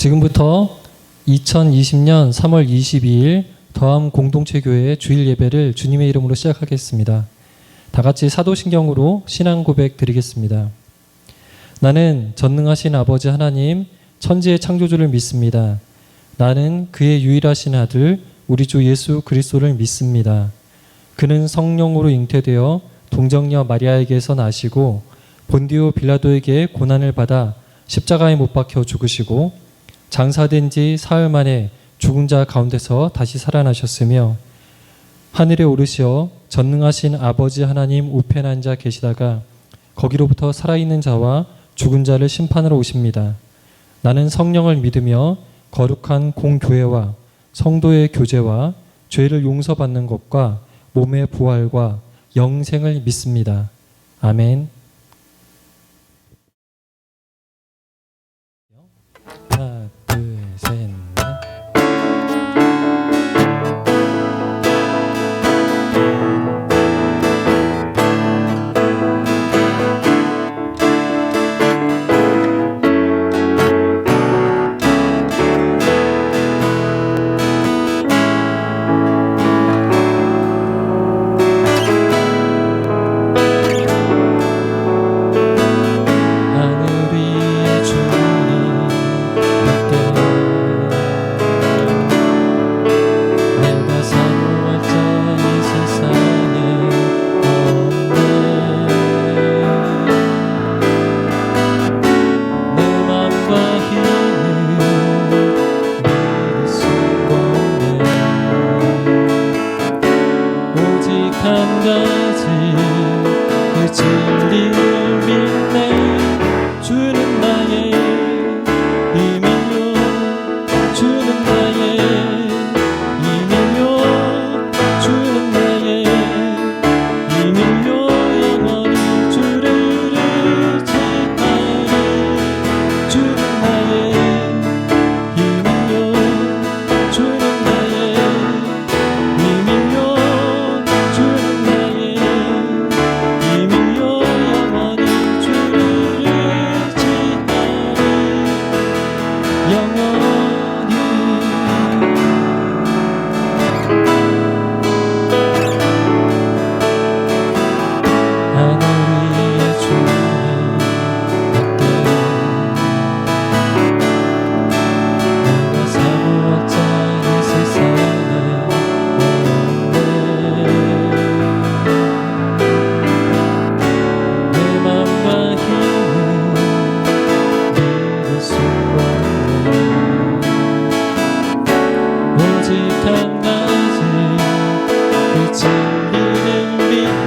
지금부터 2020년 3월 22일 더함 공동체교회 주일 예배를 주님의 이름으로 시작하겠습니다. 다 같이 사도신경으로 신앙 고백 드리겠습니다. 나는 전능하신 아버지 하나님 천지의 창조주를 믿습니다. 나는 그의 유일하신 아들 우리 주 예수 그리스도를 믿습니다. 그는 성령으로 잉태되어 동정녀 마리아에게서 나시고 본디오 빌라도에게 고난을 받아 십자가에 못 박혀 죽으시고 장사된 지 사흘 만에 죽은 자 가운데서 다시 살아나셨으며 하늘에 오르시어 전능하신 아버지 하나님 우편에 앉아 계시다가 거기로부터 살아있는 자와 죽은 자를 심판하러 오십니다. 나는 성령을 믿으며 거룩한 공교회와 성도의 교제와 죄를 용서받는 것과 몸의 부활과 영생을 믿습니다. 아멘. 하나, 둘, 셋,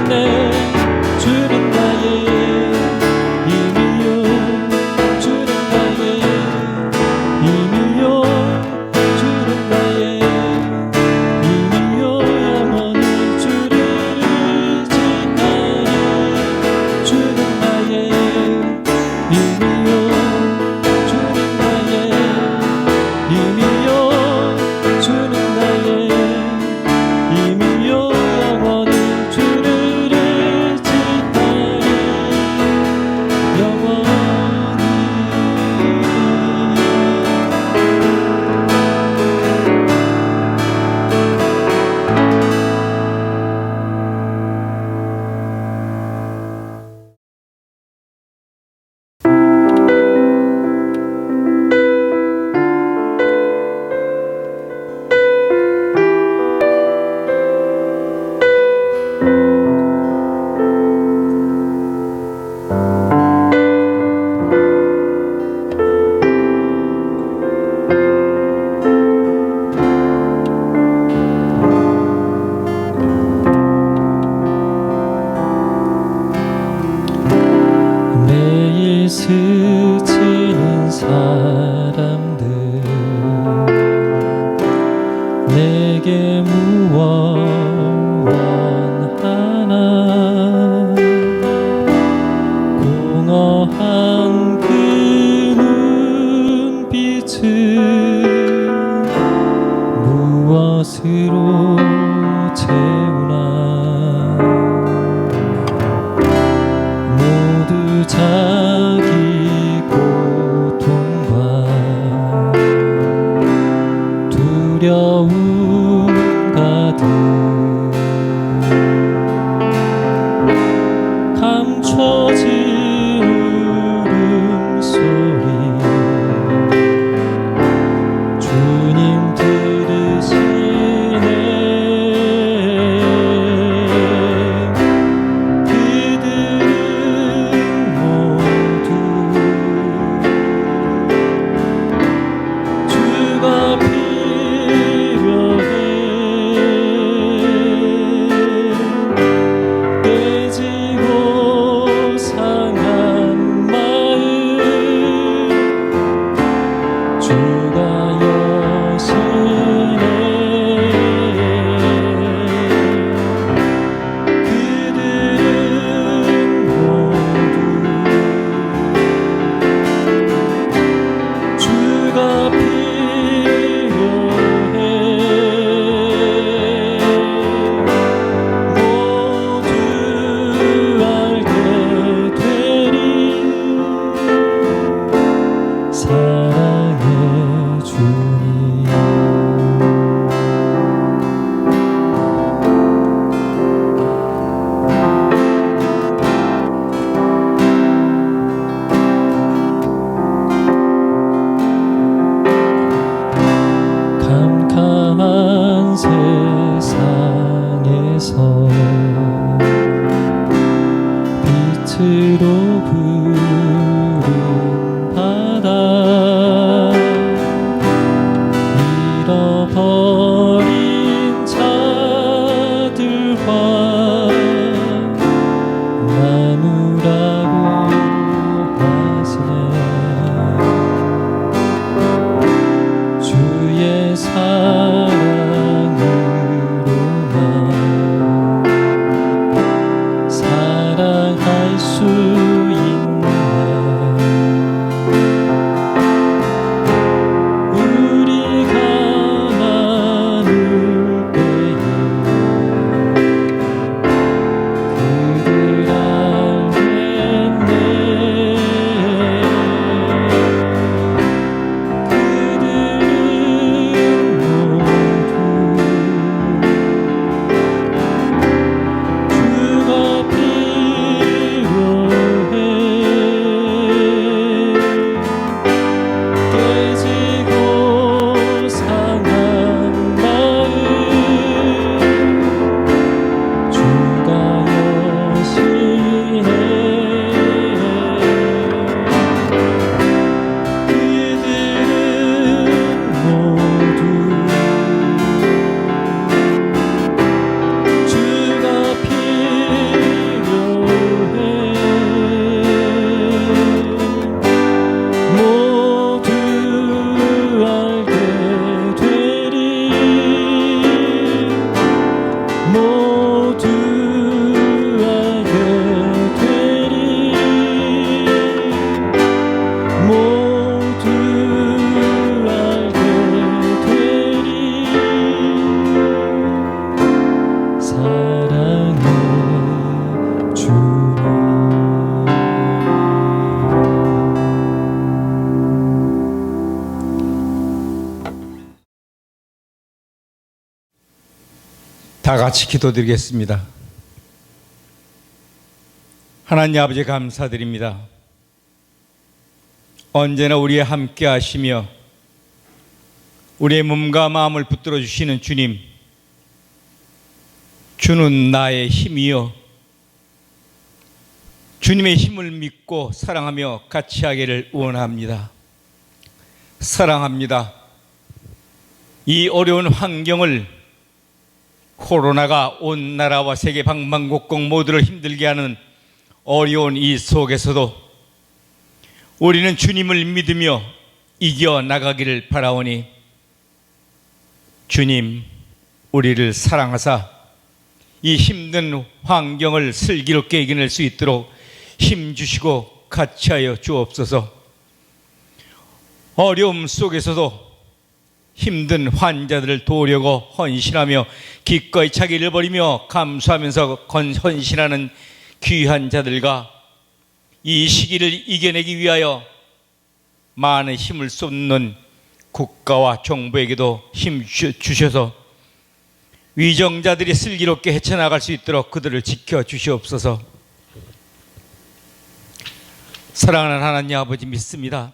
넷. 스치는 사람들 내게 무엇 원하나 공허한 그 눈빛은 무엇으로 채우나 모두 자기 고통과 다 같이 기도드리겠습니다. 하나님 아버지 감사드립니다. 언제나 우리와 함께 하시며 우리의 몸과 마음을 붙들어 주시는 주님, 주는 나의 힘이요, 주님의 힘을 믿고 사랑하며 같이 하기를 원합니다. 사랑합니다. 이 어려운 환경을 코로나가 온 나라와 세계 방방곡곡 모두를 힘들게 하는 어려운 이 속에서도 우리는 주님을 믿으며 이겨나가기를 바라오니, 주님, 우리를 사랑하사 이 힘든 환경을 슬기롭게 이겨낼 수 있도록 힘주시고 같이하여 주옵소서. 어려움 속에서도 힘든 환자들을 도우려고 헌신하며 기꺼이 자기를 버리며 감수하면서 헌신하는 귀한 자들과 이 시기를 이겨내기 위하여 많은 힘을 쏟는 국가와 정부에게도 힘 주셔서 위정자들이 슬기롭게 헤쳐나갈 수 있도록 그들을 지켜주시옵소서. 사랑하는 하나님 아버지 믿습니다.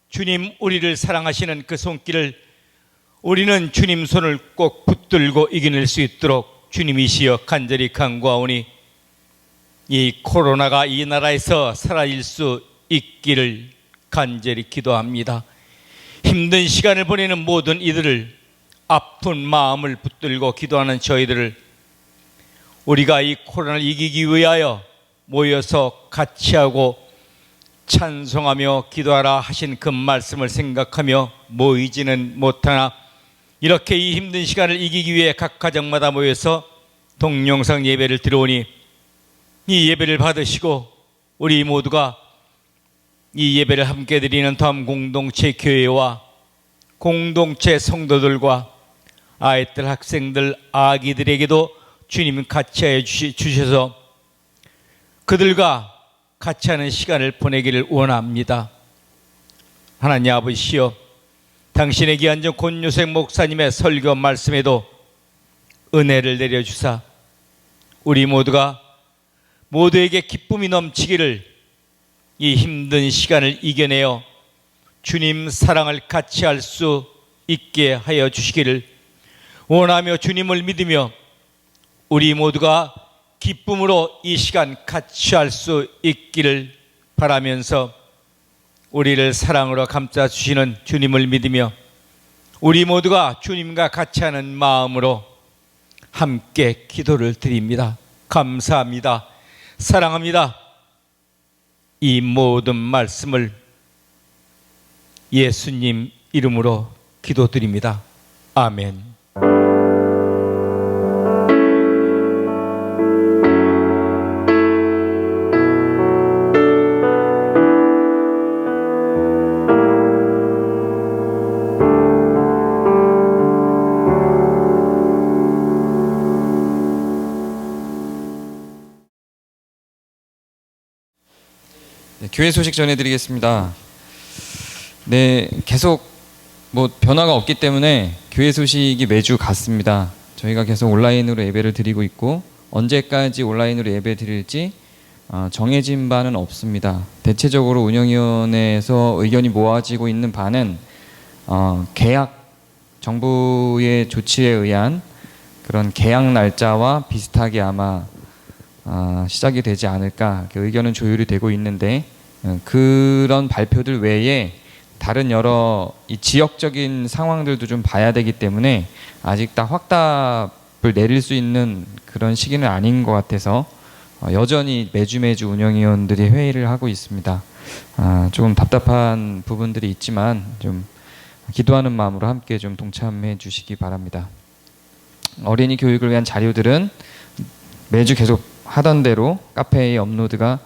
주님, 우리를 사랑하시는 그 손길을 우리는 주님 손을 꼭 붙들고 이겨낼 수 있도록 주님이시여 간절히 간구하오니, 이 코로나가 이 나라에서 사라질 수 있기를 간절히 기도합니다. 힘든 시간을 보내는 모든 이들을, 아픈 마음을 붙들고 기도하는 저희들을 우리가 이 코로나를 이기기 위하여 모여서 같이 하고 찬송하며 기도하라 하신 그 말씀을 생각하며 모이지는 못하나, 이렇게 이 힘든 시간을 이기기 위해 각 가정마다 모여서 동영상 예배를 드려오니, 이 예배를 받으시고 우리 모두가 이 예배를 함께 드리는 다음 공동체 교회와 공동체 성도들과 아이들, 학생들, 아기들에게도 주님 같이 하여 주셔서 그들과 같이 하는 시간을 보내기를 원합니다. 하나님 아버지시여, 당신의 귀한 종 권요생 목사님의 설교 말씀에도 은혜를 내려주사 우리 모두가 모두에게 기쁨이 넘치기를, 이 힘든 시간을 이겨내어 주님 사랑을 같이 할 수 있게 하여 주시기를 원하며, 주님을 믿으며 우리 모두가 기쁨으로 이 시간 같이 할 수 있기를 바라면서, 우리를 사랑으로 감싸 주시는 주님을 믿으며 우리 모두가 주님과 같이 하는 마음으로 함께 기도를 드립니다. 감사합니다. 사랑합니다. 이 모든 말씀을 예수님 이름으로 기도드립니다. 아멘. 네, 교회 소식 전해드리겠습니다. 네, 계속 변화가 없기 때문에 교회 소식이 매주 같습니다. 저희가 계속 온라인으로 예배를 드리고 있고, 언제까지 온라인으로 예배 드릴지 정해진 바는 없습니다. 대체적으로 운영위원회에서 의견이 모아지고 있는 바는 정부의 조치에 의한 그런 개학 날짜와 비슷하게 아마 시작이 되지 않을까, 의견은 조율이 되고 있는데, 그런 발표들 외에 다른 여러 이 지역적인 상황들도 좀 봐야 되기 때문에 아직 다 확답을 내릴 수 있는 그런 시기는 아닌 것 같아서 여전히 매주 운영위원들이 회의를 하고 있습니다. 조금 답답한 부분들이 있지만 좀 기도하는 마음으로 함께 좀 동참해 주시기 바랍니다. 어린이 교육을 위한 자료들은 매주 계속 하던 대로 카페에 업로드가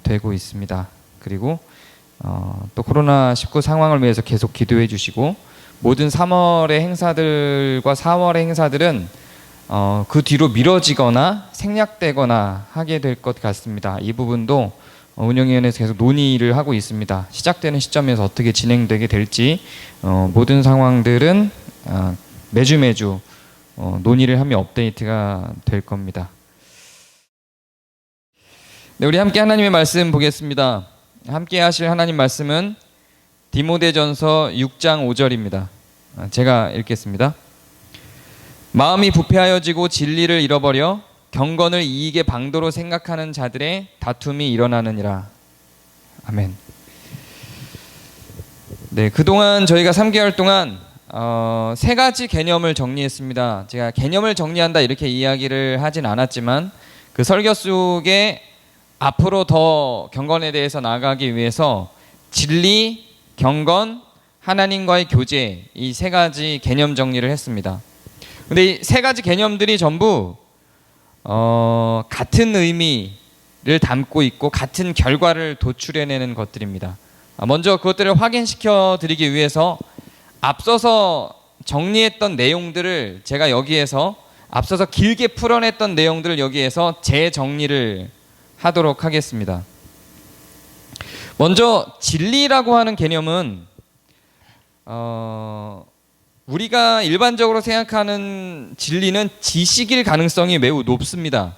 되고 있습니다. 그리고 또 코로나19 상황을 위해서 계속 기도해 주시고, 모든 3월의 행사들과 4월의 행사들은 그 뒤로 미뤄지거나 생략되거나 하게 될 것 같습니다. 이 부분도 운영위원회에서 계속 논의를 하고 있습니다. 시작되는 시점에서 어떻게 진행되게 될지 모든 상황들은 매주 논의를 하며 업데이트가 될 겁니다. 네, 우리 함께 하나님의 말씀 보겠습니다. 함께 하실 하나님 말씀은 디모데전서 6장 5절입니다. 제가 읽겠습니다. 마음이 부패하여지고 진리를 잃어버려 경건을 이익의 방도로 생각하는 자들의 다툼이 일어나느니라. 아멘. 네, 그동안 저희가 3개월 동안 3가지 개념을 정리했습니다. 제가 개념을 정리한다 이렇게 이야기를 하진 않았지만 그 설교 속에 앞으로 더 경건에 대해서 나아가기 위해서 진리, 경건, 하나님과의 교제, 이 3가지 개념 정리를 했습니다. 근데 이 3가지 개념들이 전부 같은 의미를 담고 있고 같은 결과를 도출해내는 것들입니다. 먼저 그것들을 확인시켜 드리기 위해서 앞서서 정리했던 내용들을 제가 여기에서 앞서서 길게 풀어냈던 내용들을 여기에서 재정리를 하도록 하겠습니다. 먼저 진리라고 하는 개념은 우리가 일반적으로 생각하는 진리는 지식일 가능성이 매우 높습니다.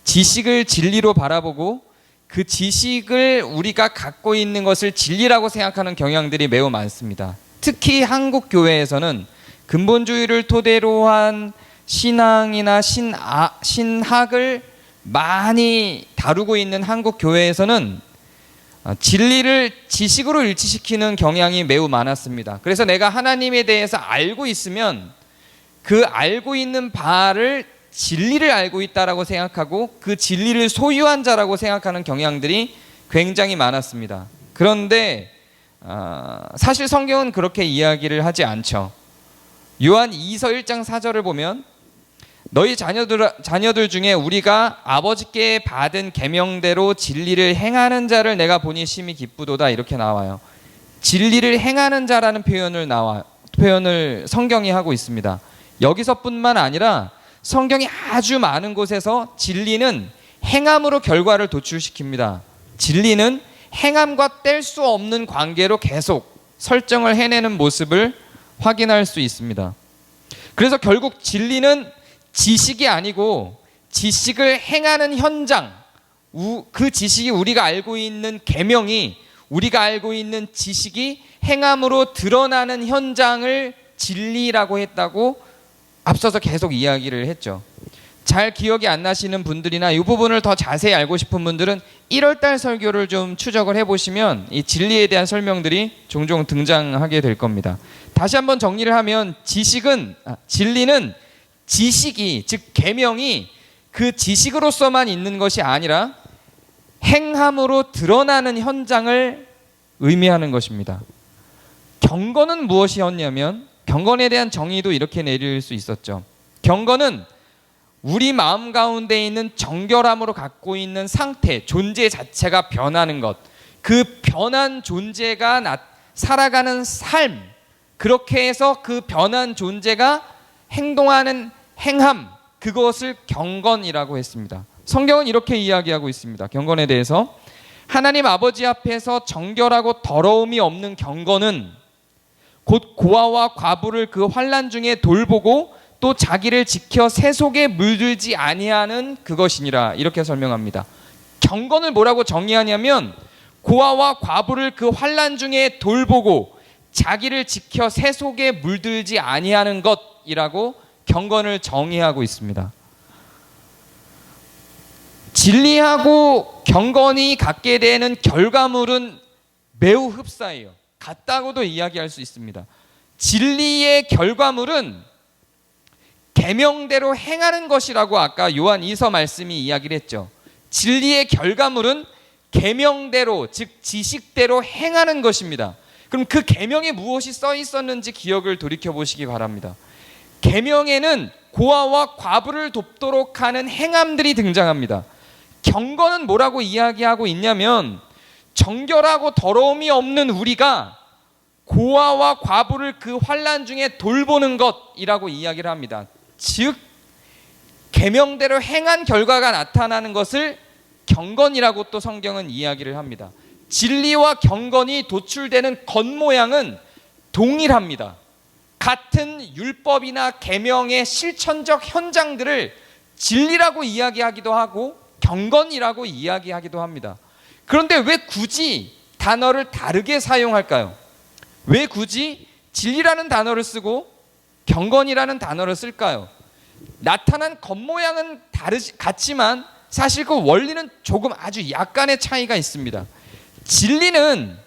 지식을 진리로 바라보고 그 지식을 우리가 갖고 있는 것을 진리라고 생각하는 경향들이 매우 많습니다. 특히 한국 교회에서는 근본주의를 토대로 한 신앙이나 신학을 많이 다루고 있는 한국 교회에서는 진리를 지식으로 일치시키는 경향이 매우 많았습니다. 그래서 내가 하나님에 대해서 알고 있으면 그 알고 있는 바를 진리를 알고 있다라고 생각하고 그 진리를 소유한 자라고 생각하는 경향들이 굉장히 많았습니다. 그런데 사실 성경은 그렇게 이야기를 하지 않죠. 요한 2서 1장 4절을 보면 너희 자녀들 중에 우리가 아버지께 받은 계명대로 진리를 행하는 자를 내가 보니 심히 기쁘도다 이렇게 나와요. 진리를 행하는 자라는 표현을 성경이 하고 있습니다. 여기서뿐만 아니라 성경이 아주 많은 곳에서 진리는 행함으로 결과를 도출시킵니다. 진리는 행함과 뗄 수 없는 관계로 계속 설정을 해내는 모습을 확인할 수 있습니다. 그래서 결국 진리는 지식이 아니고 지식을 행하는 현장, 그 지식이 우리가 알고 있는 계명이 우리가 알고 있는 지식이 행함으로 드러나는 현장을 진리라고 했다고 앞서서 계속 이야기를 했죠. 잘 기억이 안 나시는 분들이나 이 부분을 더 자세히 알고 싶은 분들은 1월달 설교를 좀 추적을 해보시면 이 진리에 대한 설명들이 종종 등장하게 될 겁니다. 다시 한번 정리를 하면 진리는 지식이, 즉 계명이 그 지식으로서만 있는 것이 아니라 행함으로 드러나는 현장을 의미하는 것입니다. 경건은 무엇이었냐면 경건에 대한 정의도 이렇게 내릴 수 있었죠. 경건은 우리 마음 가운데 있는 정결함으로 갖고 있는 상태, 존재 자체가 변하는 것, 그 변한 존재가 살아가는 삶, 그렇게 해서 그 변한 존재가 행동하는 행함, 그것을 경건이라고 했습니다. 성경은 이렇게 이야기하고 있습니다. 경건에 대해서 하나님 아버지 앞에서 정결하고 더러움이 없는 경건은 곧 고아와 과부를 그 환난 중에 돌보고 또 자기를 지켜 세속에 물들지 아니하는 그것이니라 이렇게 설명합니다. 경건을 뭐라고 정의하냐면 고아와 과부를 그 환난 중에 돌보고 자기를 지켜 세속에 물들지 아니하는 것이라고 경건을 정의하고 있습니다. 진리하고 경건이 갖게 되는 결과물은 매우 흡사해요. 같다고도 이야기할 수 있습니다. 진리의 결과물은 계명대로 행하는 것이라고 아까 요한 2서 말씀이 이야기를 했죠. 진리의 결과물은 계명대로, 즉 지식대로 행하는 것입니다. 그럼 그 계명에 무엇이 써 있었는지 기억을 돌이켜 보시기 바랍니다. 계명에는 고아와 과부를 돕도록 하는 행함들이 등장합니다. 경건은 뭐라고 이야기하고 있냐면 정결하고 더러움이 없는 우리가 고아와 과부를 그 환난 중에 돌보는 것이라고 이야기를 합니다. 즉 계명대로 행한 결과가 나타나는 것을 경건이라고 또 성경은 이야기를 합니다. 진리와 경건이 도출되는 겉모양은 동일합니다. 같은 율법이나 계명의 실천적 현장들을 진리라고 이야기하기도 하고 경건이라고 이야기하기도 합니다. 그런데 왜 굳이 단어를 다르게 사용할까요? 왜 굳이 진리라는 단어를 쓰고 경건이라는 단어를 쓸까요? 나타난 겉모양은 같지만 사실 그 원리는 조금 아주 약간의 차이가 있습니다. 진리는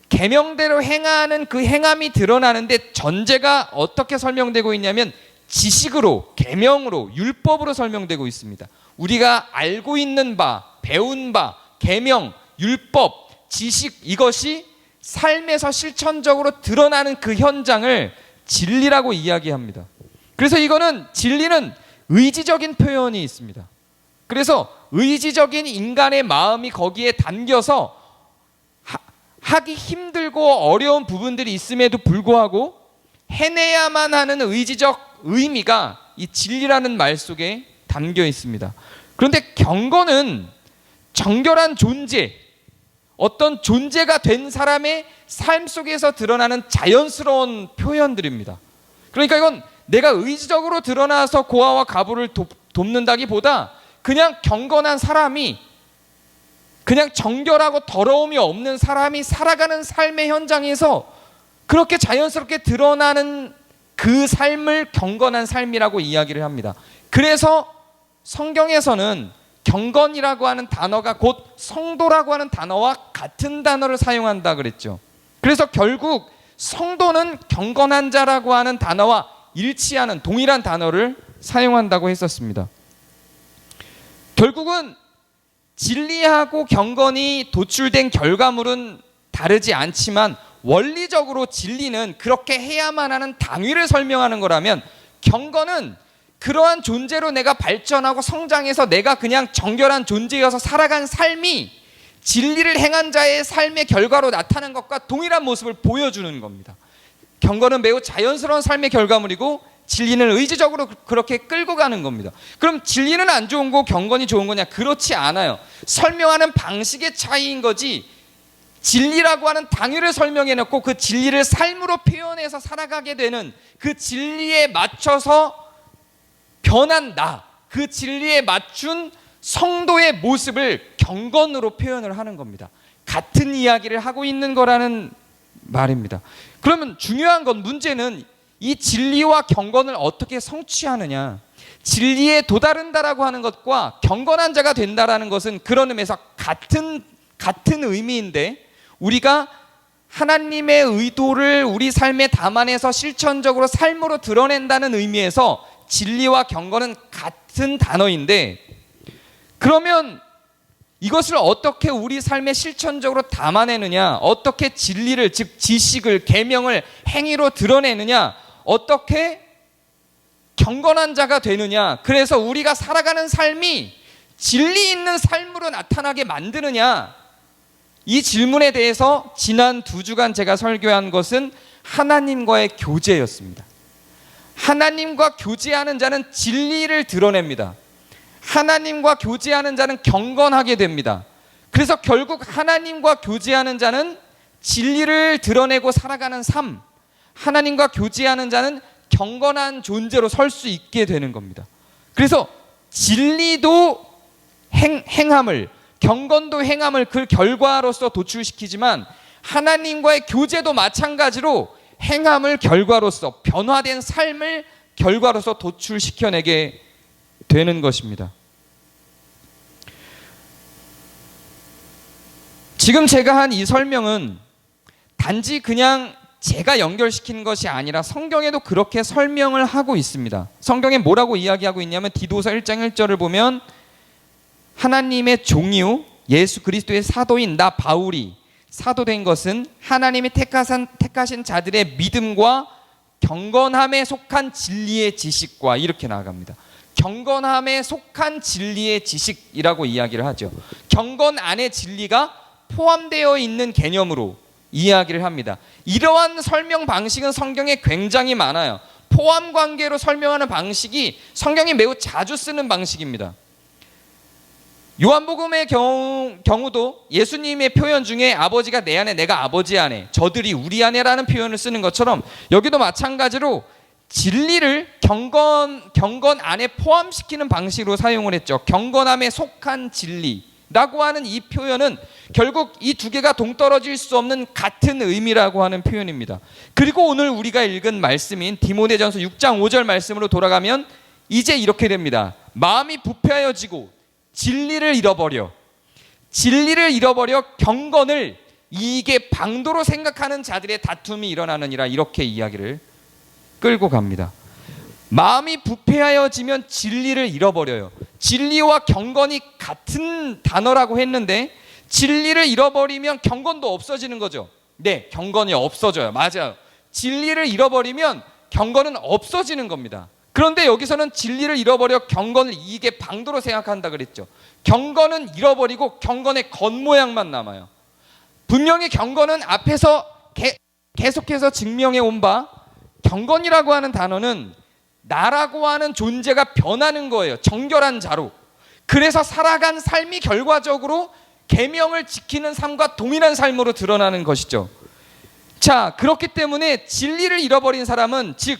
계명대로 행하는 그 행함이 드러나는데 전제가 어떻게 설명되고 있냐면 지식으로, 계명으로, 율법으로 설명되고 있습니다. 우리가 알고 있는 바, 배운 바, 계명, 율법, 지식, 이것이 삶에서 실천적으로 드러나는 그 현장을 진리라고 이야기합니다. 그래서 이거는 진리는 의지적인 표현이 있습니다. 그래서 의지적인 인간의 마음이 거기에 담겨서 하기 힘들고 어려운 부분들이 있음에도 불구하고 해내야만 하는 의지적 의미가 이 진리라는 말 속에 담겨 있습니다. 그런데 경건은 정결한 존재, 어떤 존재가 된 사람의 삶 속에서 드러나는 자연스러운 표현들입니다. 그러니까 이건 내가 의지적으로 드러나서 고아와 과부를 돕는다기보다 그냥 경건한 사람이, 그냥 정결하고 더러움이 없는 사람이 살아가는 삶의 현장에서 그렇게 자연스럽게 드러나는 그 삶을 경건한 삶이라고 이야기를 합니다. 그래서 성경에서는 경건이라고 하는 단어가 곧 성도라고 하는 단어와 같은 단어를 사용한다 그랬죠. 그래서 결국 성도는 경건한 자라고 하는 단어와 일치하는 동일한 단어를 사용한다고 했었습니다. 결국은 진리하고 경건이 도출된 결과물은 다르지 않지만 원리적으로 진리는 그렇게 해야만 하는 당위를 설명하는 거라면 경건은 그러한 존재로 내가 발전하고 성장해서 내가 그냥 정결한 존재여서 살아간 삶이 진리를 행한 자의 삶의 결과로 나타난 것과 동일한 모습을 보여주는 겁니다. 경건은 매우 자연스러운 삶의 결과물이고 진리는 의지적으로 그렇게 끌고 가는 겁니다. 그럼 진리는 안 좋은 거 경건이 좋은 거냐? 그렇지 않아요. 설명하는 방식의 차이인 거지 진리라고 하는 당위를 설명해놓고 그 진리를 삶으로 표현해서 살아가게 되는 그 진리에 맞춰서 변한 나, 그 진리에 맞춘 성도의 모습을 경건으로 표현을 하는 겁니다. 같은 이야기를 하고 있는 거라는 말입니다. 그러면 중요한 건 문제는 이 진리와 경건을 어떻게 성취하느냐. 진리에 도다른다라고 하는 것과 경건한 자가 된다라는 것은 그런 의미에서 같은 의미인데 우리가 하나님의 의도를 우리 삶에 담아내서 실천적으로 삶으로 드러낸다는 의미에서 진리와 경건은 같은 단어인데 그러면 이것을 어떻게 우리 삶에 실천적으로 담아내느냐, 어떻게 진리를 즉 지식을 계명을 행위로 드러내느냐, 어떻게 경건한 자가 되느냐, 그래서 우리가 살아가는 삶이 진리 있는 삶으로 나타나게 만드느냐, 이 질문에 대해서 지난 2주간 제가 설교한 것은 하나님과의 교제였습니다. 하나님과 교제하는 자는 진리를 드러냅니다. 하나님과 교제하는 자는 경건하게 됩니다. 그래서 결국 하나님과 교제하는 자는 진리를 드러내고 살아가는 삶, 하나님과 교제하는 자는 경건한 존재로 설 수 있게 되는 겁니다. 그래서 진리도 행함을, 경건도 행함을 그 결과로서 도출시키지만 하나님과의 교제도 마찬가지로 행함을 결과로서, 변화된 삶을 결과로서 도출시켜내게 되는 것입니다. 지금 제가 한 이 설명은 단지 그냥 제가 연결시킨 것이 아니라 성경에도 그렇게 설명을 하고 있습니다. 성경에 뭐라고 이야기하고 있냐면 디도서 1장 1절을 보면 하나님의 종이요 예수 그리스도의 사도인 나 바울이 사도된 것은 하나님이 택하신 자들의 믿음과 경건함에 속한 진리의 지식과 이렇게 나아갑니다. 경건함에 속한 진리의 지식이라고 이야기를 하죠. 경건 안에 진리가 포함되어 있는 개념으로 이야기를 합니다. 이러한 설명 방식은 성경에 굉장히 많아요. 포함 관계로 설명하는 방식이 성경이 매우 자주 쓰는 방식입니다. 요한복음의 경우도 예수님의 표현 중에 아버지가 내 안에 내가 아버지 안에 저들이 우리 안에라는 표현을 쓰는 것처럼 여기도 마찬가지로 진리를 경건 안에 포함시키는 방식으로 사용을 했죠. 경건함에 속한 진리라고 하는 이 표현은 결국 이 두 개가 동떨어질 수 없는 같은 의미라고 하는 표현입니다. 그리고 오늘 우리가 읽은 말씀인 디모데전서 6장 5절 말씀으로 돌아가면 이제 이렇게 됩니다. 마음이 부패하여지고 진리를 잃어버려 경건을 이익의 방도로 생각하는 자들의 다툼이 일어나느니라, 이렇게 이야기를 끌고 갑니다. 마음이 부패하여지면 진리를 잃어버려요. 진리와 경건이 같은 단어라고 했는데 진리를 잃어버리면 경건도 없어지는 거죠. 네, 경건이 없어져요. 맞아요. 진리를 잃어버리면 경건은 없어지는 겁니다. 그런데 여기서는 진리를 잃어버려 경건을 이익의 방도로 생각한다 그랬죠. 경건은 잃어버리고 경건의 겉모양만 남아요. 분명히 경건은 앞에서 계속해서 증명해 온 바, 경건이라고 하는 단어는 나라고 하는 존재가 변하는 거예요. 정결한 자로. 그래서 살아간 삶이 결과적으로 계명을 지키는 삶과 동일한 삶으로 드러나는 것이죠. 자, 그렇기 때문에 진리를 잃어버린 사람은, 즉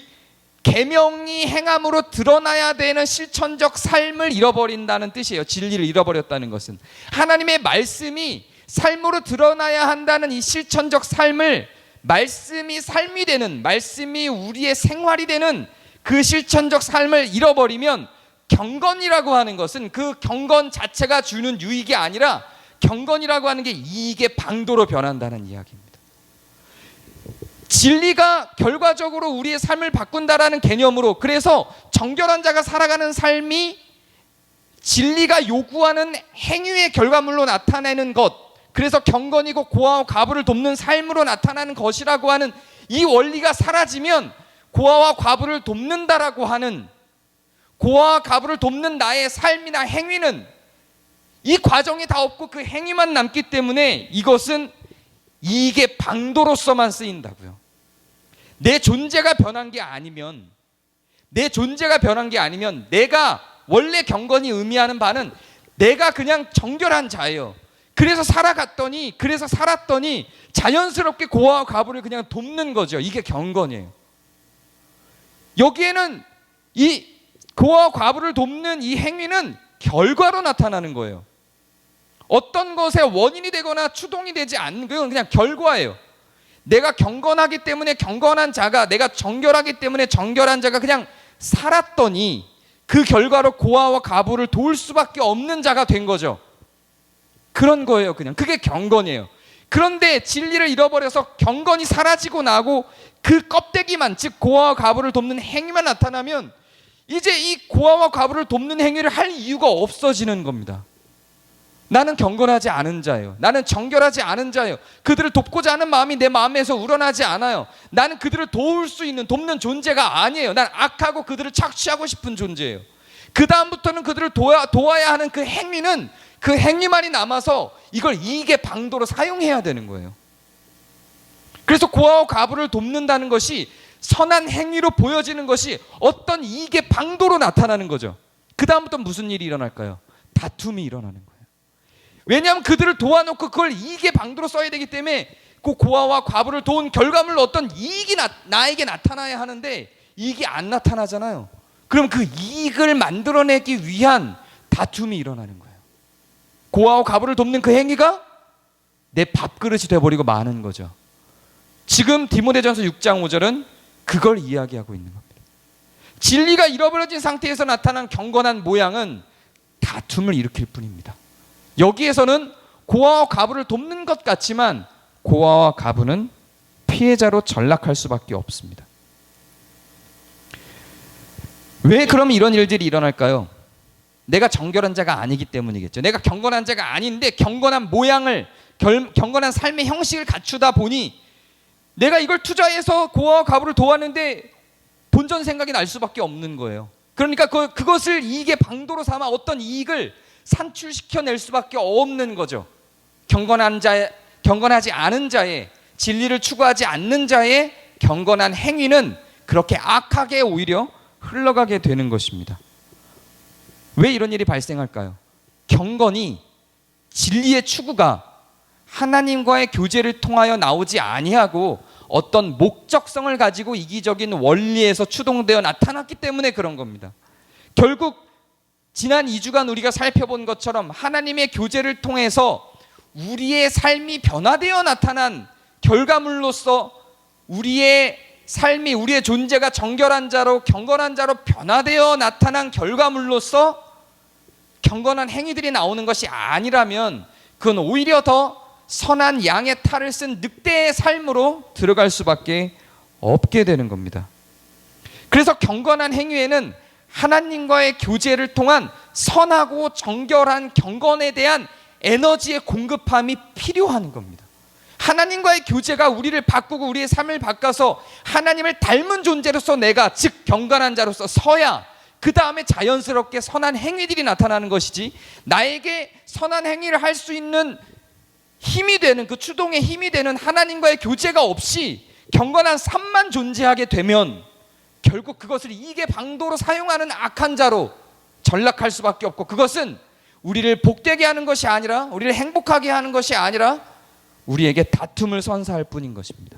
계명이 행함으로 드러나야 되는 실천적 삶을 잃어버린다는 뜻이에요. 진리를 잃어버렸다는 것은 하나님의 말씀이 삶으로 드러나야 한다는 이 실천적 삶을, 말씀이 삶이 되는, 말씀이 우리의 생활이 되는 그 실천적 삶을 잃어버리면 경건이라고 하는 것은 그 경건 자체가 주는 유익이 아니라 경건이라고 하는 게 이익의 방도로 변한다는 이야기입니다. 진리가 결과적으로 우리의 삶을 바꾼다라는 개념으로, 그래서 정결한 자가 살아가는 삶이 진리가 요구하는 행위의 결과물로 나타내는 것, 그래서 경건이고 고아와 과부를 돕는 삶으로 나타나는 것이라고 하는 이 원리가 사라지면 고아와 과부를 돕는다라고 하는, 고아와 과부를 돕는 나의 삶이나 행위는 이 과정이 다 없고 그 행위만 남기 때문에 이것은 이익의 방도로서만 쓰인다고요. 내 존재가 변한 게 아니면, 내가 원래 경건이 의미하는 바는 내가 그냥 정결한 자예요. 그래서 살았더니 자연스럽게 고아와 과부를 그냥 돕는 거죠. 이게 경건이에요. 여기에는 이 고아와 과부를 돕는 이 행위는 결과로 나타나는 거예요. 어떤 것의 원인이 되거나 추동이 되지 않는, 그건 그냥 결과예요. 내가 경건하기 때문에 경건한 자가, 내가 정결하기 때문에 정결한 자가 그냥 살았더니 그 결과로 고아와 과부를 도울 수밖에 없는 자가 된 거죠. 그런 거예요. 그냥 그게 경건이에요. 그런데 진리를 잃어버려서 경건이 사라지고 나고 그 껍데기만, 즉 고아와 과부를 돕는 행위만 나타나면 이제 이 고아와 과부를 돕는 행위를 할 이유가 없어지는 겁니다. 나는 경건하지 않은 자예요. 나는 정결하지 않은 자예요. 그들을 돕고자 하는 마음이 내 마음에서 우러나지 않아요. 나는 그들을 도울 수 있는, 돕는 존재가 아니에요. 난 악하고 그들을 착취하고 싶은 존재예요. 그 다음부터는 그들을 도와야 하는 그 행위는, 그 행위만이 남아서 이걸 이익의 방도로 사용해야 되는 거예요. 그래서 고아와 과부를 돕는다는 것이, 선한 행위로 보여지는 것이 어떤 이익의 방도로 나타나는 거죠. 그 다음부터 무슨 일이 일어날까요? 다툼이 일어나는 거예요. 왜냐하면 그들을 도와놓고 그걸 이익의 방도로 써야 되기 때문에 그 고아와 과부를 도운 결과물로 어떤 이익이 나에게 나타나야 하는데 이익이 안 나타나잖아요. 그럼 그 이익을 만들어내기 위한 다툼이 일어나는 거예요. 고아와 과부를 돕는 그 행위가 내 밥그릇이 돼버리고 마는 거죠. 지금 디모데전서 6장 5절은 그걸 이야기하고 있는 겁니다. 진리가 잃어버려진 상태에서 나타난 경건한 모양은 다툼을 일으킬 뿐입니다. 여기에서는 고아와 과부를 돕는 것 같지만 고아와 과부는 피해자로 전락할 수밖에 없습니다. 왜 그럼 이런 일들이 일어날까요? 내가 정결한 자가 아니기 때문이겠죠. 내가 경건한 자가 아닌데 경건한 모양을, 경건한 삶의 형식을 갖추다 보니 내가 이걸 투자해서 고아와 과부를 도왔는데 본전 생각이 날 수밖에 없는 거예요. 그러니까 그것을 이익의 방도로 삼아 어떤 이익을 산출시켜낼 수밖에 없는 거죠. 경건하지 않은 자의, 진리를 추구하지 않는 자의 경건한 행위는 그렇게 악하게 오히려 흘러가게 되는 것입니다. 왜 이런 일이 발생할까요? 경건이, 진리의 추구가 하나님과의 교제를 통하여 나오지 아니하고 어떤 목적성을 가지고 이기적인 원리에서 추동되어 나타났기 때문에 그런 겁니다. 결국 지난 2주간 우리가 살펴본 것처럼 하나님의 교제를 통해서 우리의 삶이 변화되어 나타난 결과물로서 우리의 삶이, 우리의 존재가 정결한 자로, 경건한 자로 변화되어 나타난 결과물로서 경건한 행위들이 나오는 것이 아니라면 그건 오히려 더 선한 양의 탈을 쓴 늑대의 삶으로 들어갈 수밖에 없게 되는 겁니다. 그래서 경건한 행위에는 하나님과의 교제를 통한 선하고 정결한 경건에 대한 에너지의 공급함이 필요한 겁니다. 하나님과의 교제가 우리를 바꾸고 우리의 삶을 바꿔서 하나님을 닮은 존재로서 내가, 즉 경건한 자로서 서야 그 다음에 자연스럽게 선한 행위들이 나타나는 것이지, 나에게 선한 행위를 할 수 있는 힘이 되는, 그 추동의 힘이 되는 하나님과의 교제가 없이 경건한 삶만 존재하게 되면 결국 그것을 이익의 방도로 사용하는 악한 자로 전락할 수밖에 없고, 그것은 우리를 복되게 하는 것이 아니라, 우리를 행복하게 하는 것이 아니라 우리에게 다툼을 선사할 뿐인 것입니다.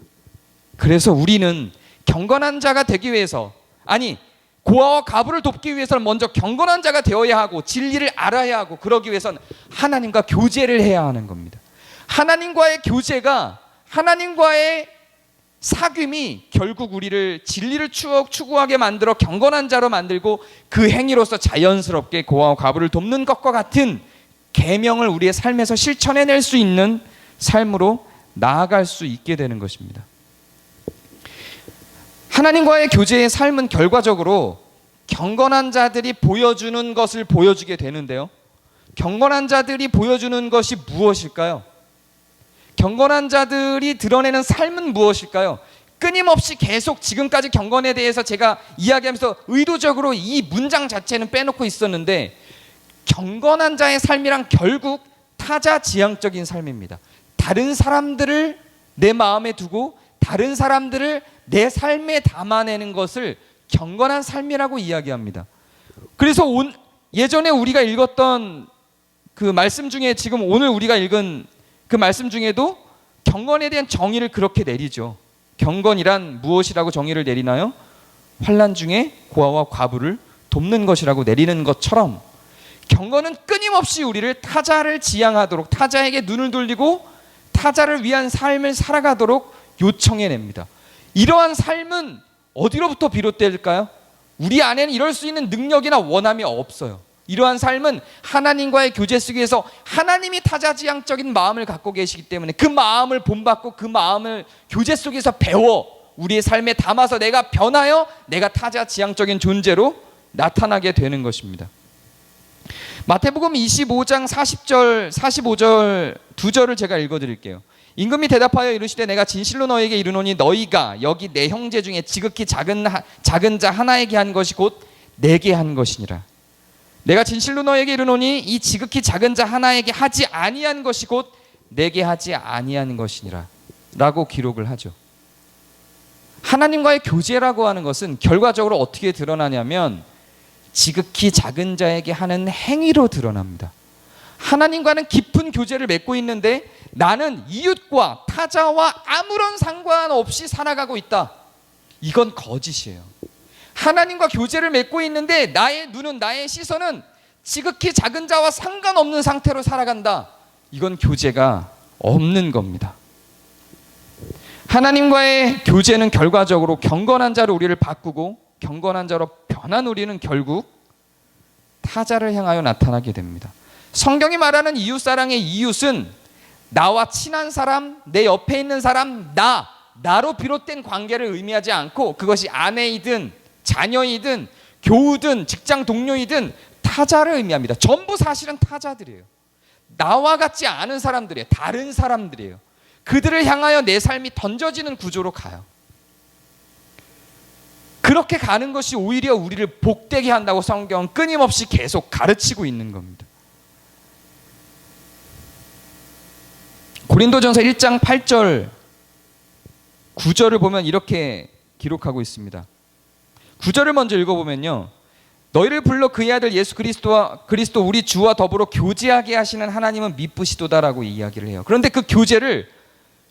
그래서 우리는 경건한 자가 되기 위해서, 아니 고아와 과부를 돕기 위해서는 먼저 경건한 자가 되어야 하고 진리를 알아야 하고, 그러기 위해서는 하나님과 교제를 해야 하는 겁니다. 하나님과의 교제가, 하나님과의 사귐이 결국 우리를 진리를 추구하게 만들어 경건한 자로 만들고 그 행위로서 자연스럽게 고아와 과부를 돕는 것과 같은 계명을 우리의 삶에서 실천해낼 수 있는 삶으로 나아갈 수 있게 되는 것입니다. 하나님과의 교제의 삶은 결과적으로 경건한 자들이 보여주는 것을 보여주게 되는데요, 경건한 자들이 보여주는 것이 무엇일까요? 경건한 자들이 드러내는 삶은 무엇일까요? 끊임없이 계속 지금까지 경건에 대해서 제가 이야기하면서 의도적으로 이 문장 자체는 빼놓고 있었는데, 경건한 자의 삶이란 결국 타자지향적인 삶입니다. 다른 사람들을 내 마음에 두고 다른 사람들을 내 삶에 담아내는 것을 경건한 삶이라고 이야기합니다. 그래서 예전에 우리가 읽었던 그 말씀 중에 지금 오늘 우리가 읽은 그 말씀 중에도 경건에 대한 정의를 그렇게 내리죠. 경건이란 무엇이라고 정의를 내리나요? 환난 중에 고아와 과부를 돕는 것이라고 내리는 것처럼, 경건은 끊임없이 우리를 타자를 지향하도록, 타자에게 눈을 돌리고 타자를 위한 삶을 살아가도록 요청해냅니다. 이러한 삶은 어디로부터 비롯될까요? 우리 안에는 이럴 수 있는 능력이나 원함이 없어요. 이러한 삶은 하나님과의 교제 속에서 하나님이 타자지향적인 마음을 갖고 계시기 때문에 그 마음을 본받고 그 마음을 교제 속에서 배워 우리의 삶에 담아서 내가 변하여 내가 타자지향적인 존재로 나타나게 되는 것입니다. 마태복음 25장 40절, 45절 두 절을 제가 읽어드릴게요. 임금이 대답하여 이르시되 내가 진실로 너에게 이르노니 너희가 여기 내 형제 중에 지극히 작은 자 하나에게 한 것이 곧 내게 한 것이니라. 내가 진실로 너에게 이르노니 이 지극히 작은 자 하나에게 하지 아니한 것이 곧 내게 하지 아니한 것이니라 라고 기록을 하죠. 하나님과의 교제라고 하는 것은 결과적으로 어떻게 드러나냐면 지극히 작은 자에게 하는 행위로 드러납니다. 하나님과는 깊은 교제를 맺고 있는데 나는 이웃과 타자와 아무런 상관없이 살아가고 있다. 이건 거짓이에요. 하나님과 교제를 맺고 있는데 나의 눈은, 나의 시선은 지극히 작은 자와 상관없는 상태로 살아간다. 이건 교제가 없는 겁니다. 하나님과의 교제는 결과적으로 경건한 자로 우리를 바꾸고 경건한 자로 변한 우리는 결국 타자를 향하여 나타나게 됩니다. 성경이 말하는 이웃사랑의 이웃은 나와 친한 사람, 내 옆에 있는 사람, 나로 비롯된 관계를 의미하지 않고 그것이 아내이든 자녀이든 교우든 직장 동료이든 타자를 의미합니다. 전부 사실은 타자들이에요. 나와 같지 않은 사람들이에요. 다른 사람들이에요. 그들을 향하여 내 삶이 던져지는 구조로 가요. 그렇게 가는 것이 오히려 우리를 복되게 한다고 성경은 끊임없이 계속 가르치고 있는 겁니다. 고린도전서 1장 8절 9절을 보면 이렇게 기록하고 있습니다. 9절을 먼저 읽어보면요, 너희를 불러 그의 아들 예수 그리스도 우리 주와 더불어 교제하게 하시는 하나님은 미쁘시도다라고 이야기를 해요. 그런데 그 교제를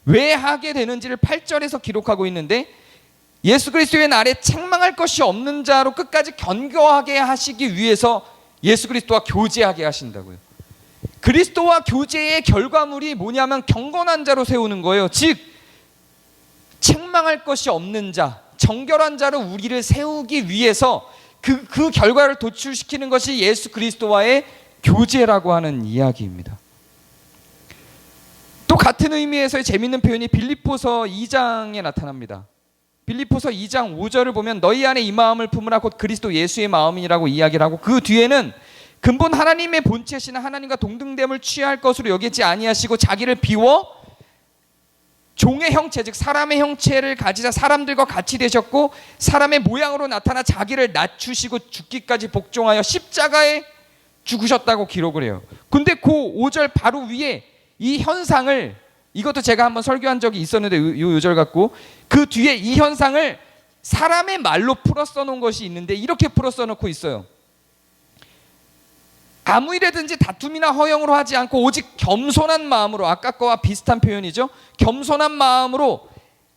왜 하게 되는지를 8절에서 기록하고 있는데, 예수 그리스도의 날에 책망할 것이 없는 자로 끝까지 견고하게 하시기 위해서 예수 그리스도와 교제하게 하신다고요. 그리스도와 교제의 결과물이 뭐냐면 경건한 자로 세우는 거예요. 즉 책망할 것이 없는 자, 정결한 자로 우리를 세우기 위해서 그 결과를 도출시키는 것이 예수 그리스도와의 교제라고 하는 이야기입니다. 또 같은 의미에서의 재미있는 표현이 빌립보서 2장에 나타납니다. 빌립보서 2장 5절을 보면 너희 안에 이 마음을 품으라 곧 그리스도 예수의 마음이라고 이야기를 하고, 그 뒤에는 근본 하나님의 본체시나 하나님과 동등됨을 취할 것으로 여기지 아니하시고 자기를 비워 종의 형체, 즉 사람의 형체를 가지사 사람들과 같이 되셨고 사람의 모양으로 나타나 자기를 낮추시고 죽기까지 복종하여 십자가에 죽으셨다고 기록을 해요. 근데 그 5절 바로 위에 이 현상을, 이것도 제가 한번 설교한 적이 있었는데 이 요절 갖고, 그 뒤에 이 현상을 사람의 말로 풀어 써놓은 것이 있는데 이렇게 풀어 써놓고 있어요. 아무 일에든지 다툼이나 허영으로 하지 않고 오직 겸손한 마음으로, 아까 거와 비슷한 표현이죠. 겸손한 마음으로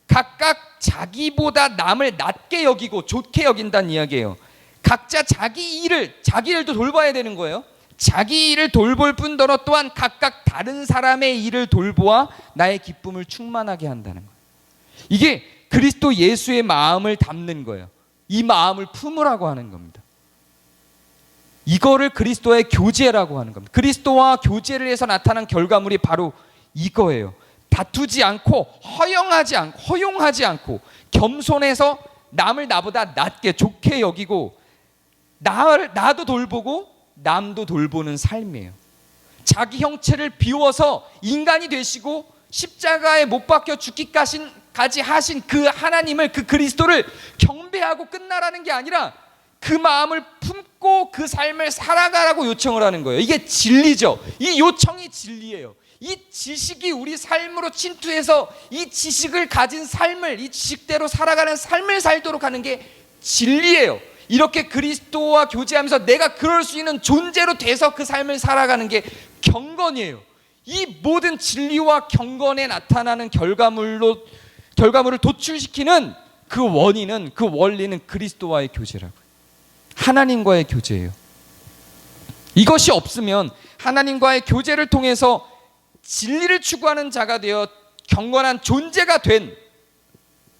각각 자기보다 남을 낮게 여기고 좋게 여긴다는 이야기예요. 각자 자기 일도 돌봐야 되는 거예요. 자기 일을 돌볼 뿐더러 또한 각각 다른 사람의 일을 돌보아 나의 기쁨을 충만하게 한다는 거예요. 이게 그리스도 예수의 마음을 담는 거예요. 이 마음을 품으라고 하는 겁니다. 이거를 그리스도의 교제라고 하는 겁니다. 그리스도와 교제를 해서 나타난 결과물이 바로 이거예요. 다투지 않고 허용하지 않고 겸손해서 남을 나보다 낮게 좋게 여기고 나도 돌보고 남도 돌보는 삶이에요. 자기 형체를 비워서 인간이 되시고 십자가에 못 박혀 죽기까지 하신 그 하나님을, 그 그리스도를 경배하고 끝나라는 게 아니라 그 마음을 품고 그 삶을 살아가라고 요청을 하는 거예요. 이게 진리죠. 이 요청이 진리예요. 이 지식이 우리 삶으로 침투해서 이 지식을 가진 삶을, 이 지식대로 살아가는 삶을 살도록 하는 게 진리예요. 이렇게 그리스도와 교제하면서 내가 그럴 수 있는 존재로 돼서 그 삶을 살아가는 게 경건이에요. 이 모든 진리와 경건에 나타나는 결과물을 도출시키는 그 원인은, 그 원리는 그리스도와의 교제라고요. 하나님과의 교제예요. 이것이 없으면 하나님과의 교제를 통해서 진리를 추구하는 자가 되어 경건한 존재가 된